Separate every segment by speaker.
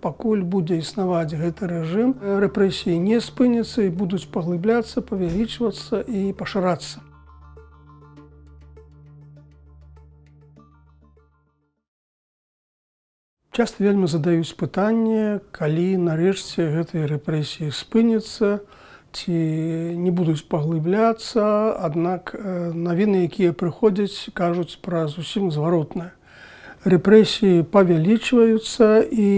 Speaker 1: пакуль будзе існаваць гэты рэжым, рэпрэсіі не спыняцца і будуць паглыбляцца, павялічвацца і пашырацца. Часта вельмі задаюць пытанне, калі нарэшце гэтыя рэпрэсіі спыняцца, ці не будуць паглыбляцца, аднак навіны, якія прыходзяць, кажуць пра зусім зваротнае. Рэпрэсіі павялічваюцца і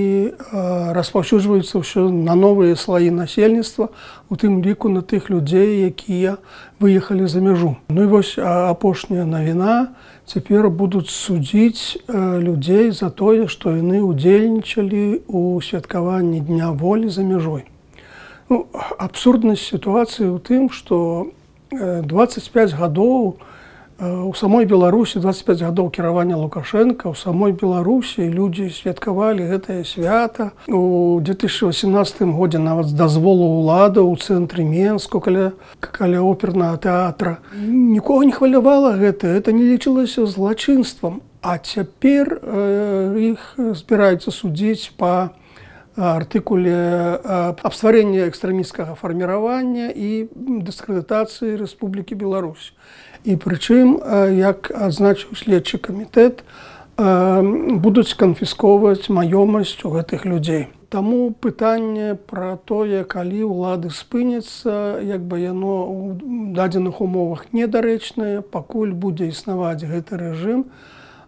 Speaker 1: распаўсюджваюцца ўсё на новыя слаі насельніцтва, у тым ліку на тых людзей, якія выехалі за мяжу. Ну і вось апошняя навіна. Цяпер будуць судзіць людзей за тое, што яны ўдзельнічалі ў святкаванні Дня волі за мяжой. Абсурднасць сітуацыі ў тым, што 25 гадоў у самой Беларусі, 25 гадоў кіравання Лукашенка, у самой Беларусі людзі святкавалі гэтае свята. У 2018 годзе нават з дазволу ўлады ў цэнтры Менску каля опернага тэатра. Нікога не хвалявала гэта не лічылася злачынствам. А цяпер іх збіраюцца судзіць па артыкуле аб стварэнні экстрэмісцкага фарміравання і дыскрэдытацыі Рэспублікі Беларусь. І прычым, як адзначыў следчы камітэт, будуць канфісковваць маёмасць у гэтых людзей. Таму пытанне пра тое, калі ўлады спыняцца, як бы яно ў дадзеных умовах недарэчнае, пакуль будзе існаваць гэты рэжым,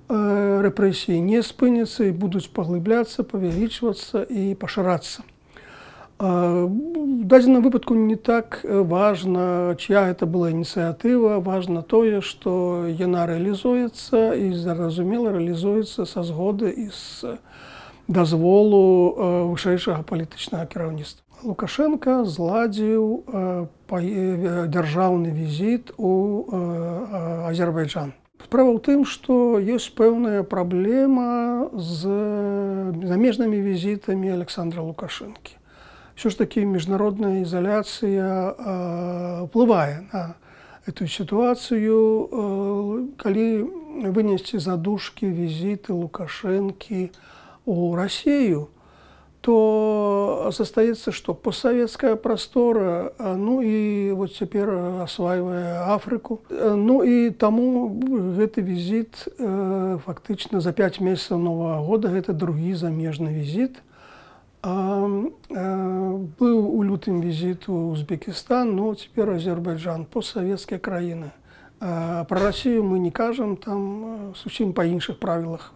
Speaker 1: рэпрэсіі не спыняцца і будуць паглыбляцца, павялічвацца і пашырацца. У дадзеным выпадку не так важна, чыя гэта была ініцыятыва, важна тое, што яна рэалізуецца і, зразумела, рэалізуецца са згоды і з дазволу вышэйшага палітычнага кіраўніцтва. Лукашенка зладзіў дзяржаўны візіт у Азербайджан. Справа ў тым, што ёсць пэўная праблема з замежнымі візітамі Александра Лукашэнкі. Ўсё ж такі міжнародная ізаляцыя ўплывае на эту сітуацыю. Калі вынесці за дужкі візіты Лукашэнкі ў Расію, то застаецца, што постсавецкая прастора, ну і вот цяпер асвайвае Афрыку. Ну і таму гэты візіт фактычна за 5 месяцаў Новага года, гэта другі замежны візіт. Быў у лютым візіт у Узбекістан, ну цяпер Азербайджан, постсавецкія краіны. Пра Расію мы не кажам, там зусім па іншых правілах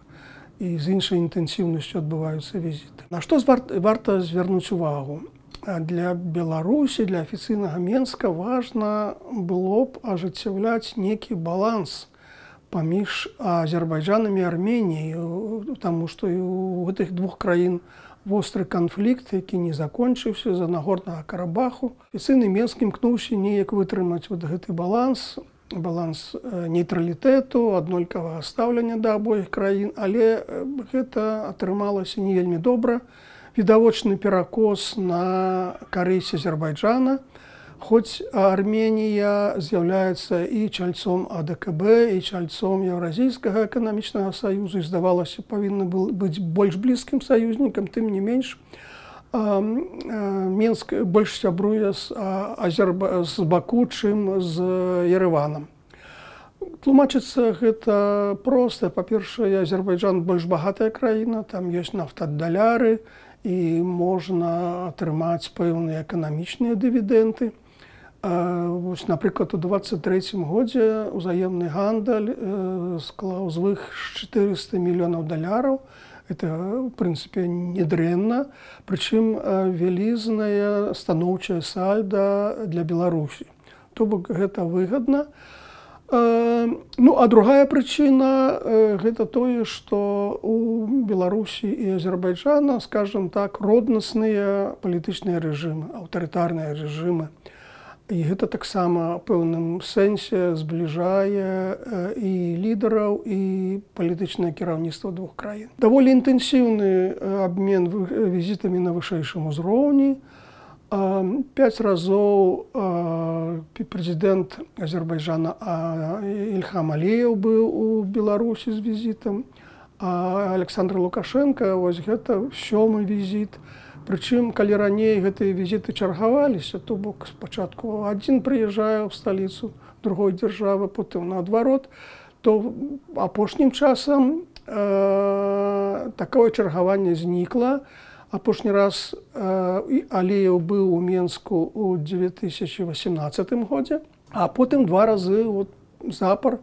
Speaker 1: і з іншай інтэнсіўнасцю адбываюцца візіты. На што варта звярнуць увагу? Для Беларусі, для афіцыйнага Менска важна было б ажыццяўляць некі баланс паміж Азербайджанам і Арменіяй, таму што у гэтых двух краін востры канфлікт, які не закончыўся з-за Нагорнага Карабаху. Афіцыйны Менск імкнуўся неяк вытрымаць гэты баланс нейтралітэту, аднолькавага стаўлення да абоіх краін, але гэта атрымалася не вельмі добра. Відавочны перакос на карысць Азербайджана, хоць Арменія з'яўляецца і чальцом АДКБ, і чальцом Еўразійскага эканамічнага саюзу, і, здавалася, павінна быць больш блізкім саюзнікам, тым не менш, Менск больш сябруе з Баку, чым з Ереванам. Тлумачыцца гэта проста. Па-першае, Азербайджан больш багатая краіна, там ёсць нафтадаляры, і можна атрымаць пэўныя эканамічныя дывідэнды. Напрыклад, у 2023 годзе ўзаемны гандаль склаў звыш 400 мільёнаў даляраў. Это, в прынцыпе, недрэнна, прычым вялізнае станоўчае сальда для Беларусі. То бок гэта выгадна. Ну, а другая прычына – гэта тое, што у Беларусі і Азербайджана, скажам так, роднасныя палітычныя рэжымы, аўтарытарныя рэжымы. І гэта таксама ў пэўным сэнсе збліжае і лідараў, і палітычнае кіраўніцтва двух краін. Даволі інтэнсіўны абмен візітамі на вышэйшым узроўні. 5 разоў прэзідэнт Азербайджана Ільхам Аліеў быў у Беларусі з візітам, А Александр Лукашенко вось гэта 7-й візіт. Прычым, калі раней гэтыя візіты чаргаваліся, то бок спачатку адзін прыязджае ў сталіцу другой дзяржавы, потым наадварот, то апошнім часам такое чаргаванне знікла. Апошні раз Аліеў быў у Менску ў 2018 годзе, а потым 2 разы запар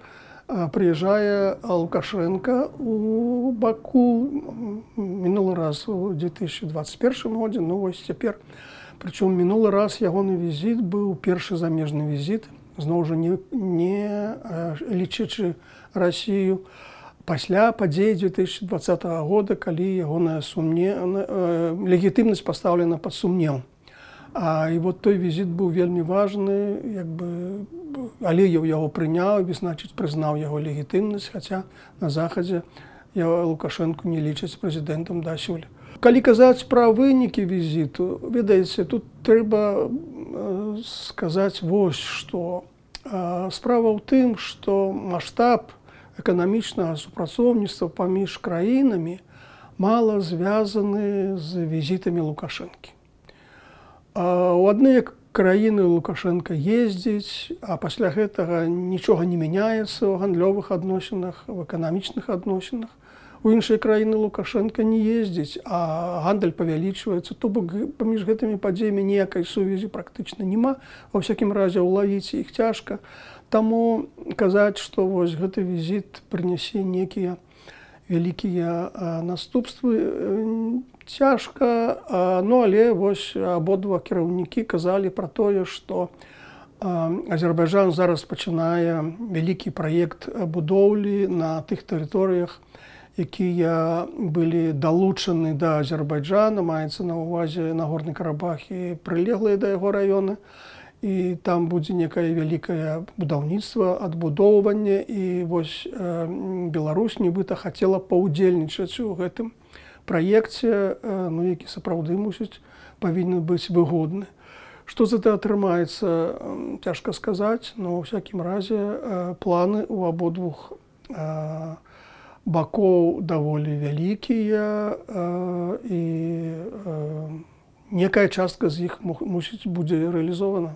Speaker 1: прыязджае Лукашенко у Баку, мінулы раз у 2021 годзе, ну вось цяпер. Прычым мінулы раз ягоны візіт быў першы замежны візіт, зноў жа не лічачы Расію, пасля падзей 2020 года, калі ягоная легітымнасць пастаўлена пад сумнеў. І вот той візіт быў вельмі важны, Аліеў яго прыняў, значыць, прызнаў яго легітымнасць, хаця на Захадзе Лукашэнку не лічаць прэзідэнтам дасюль. Калі казаць пра вынікі візіту, ведаеце, тут трэба сказаць вось што. Справа ў тым, што маштаб эканамічнага супрацоўніцтва паміж краінамі мала звязаны з візітамі Лукашэнкі. У адныя краіны Лукашенко ездзіць, а пасля гэтага нічога не мяняецца ў гандлёвых адносінах, в эканамічных адносінах. У іншыя краіны Лукашенко не ездзіць, а гандаль павялічваецца. То бок паміж гэтымі падзеямі ніякай сувязі практычна няма. Ва ўсякім разе ўлавіць іх цяжка. Таму казаць, што вось гэты візіт прынясе некія вялікія наступствы, цяжка, але вось абодва кіраўнікі казалі пра тое, што Азербайджан зараз пачынае вялікі праект будоўлі на тых тэрыторыях, якія былі далучаны да Азербайджана, маецца на ўвазе Нагорны Карабах і прылеглыя да яго раёны. І там будзе некае вялікае будаўніцтва, адбудоўванне, і вось Беларусь нібыта хацела паўдзельнічаць у гэтым праекце, які сапраўды павінен быць выгодны. Што за гэта атрымаецца, цяжка сказаць, но ў всякім разе планы ў абодвух бакоў даволі вялікія, і некая частка з іх будзе рэалізована.